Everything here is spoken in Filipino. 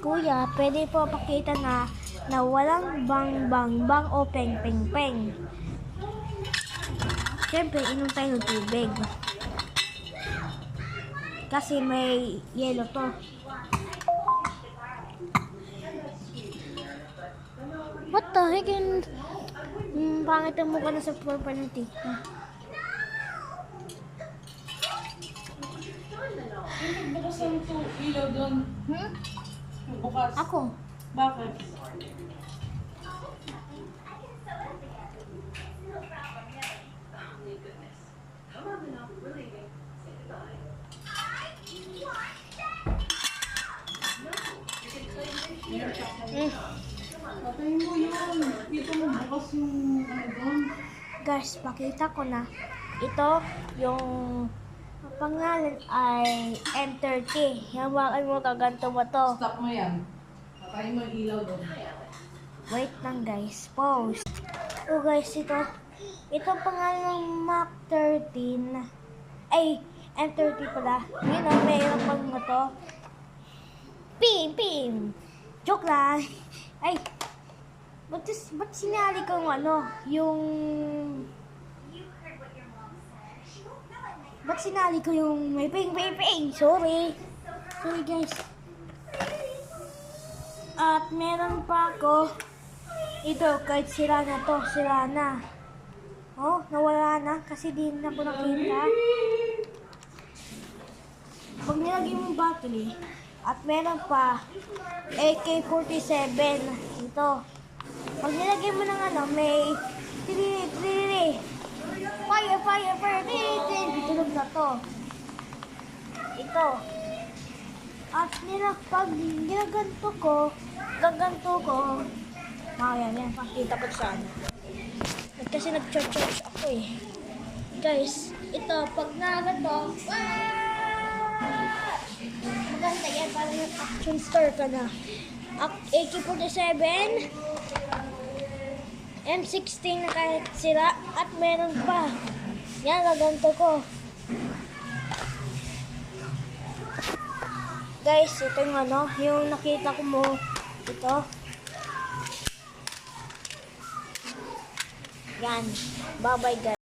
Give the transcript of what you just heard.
Kuya, pwede po pakita na walang bang bang bang o peng peng peng. Siyempre, inom tayo ng tubig. Kasi may yelo to. What the heck? Pangit ang mukha na sa profile ng tita. Bukas ang ilaw doon. Bukas. Ako. Bakit? Patayin mo yun. Dito mo bukas yung ano doon. Guys, pakita ko na. Ito, yung pangalan ay M30. Hawakan mo kaganto mo to. Stop mo yan. Patayin mo yung ilaw doon. Wait lang guys, pause. Oh guys, ito pangalan ng Mac 13. Ay, M30 pala. Yun o, mayroon pang to. Pim, pim. Joke lang. Ay, ba't sinali kong ba't sinali ko yung may ping, ping, ping? Sorry guys. At meron pa ako. Ito, kahit sira na to, sira na. Oh, nawala na kasi di na ako nakita. Pag nilagay mo yung battery, at meron pa, AK-47. Ito. Pag nilagay mo ng may fire, tulog na to. Ito. At pag ginaganto ko, yan, pakita ko saan. Kasi nag-charge ako eh. Guys, ito, pag nagato, maganda yan, parang yung action star ka na. AK-47, M16 na kahit sira, at meron pa. Yan, gaganto ko. Guys, ito yung nakita ko mo. Ito. Yan. Bye-bye guys.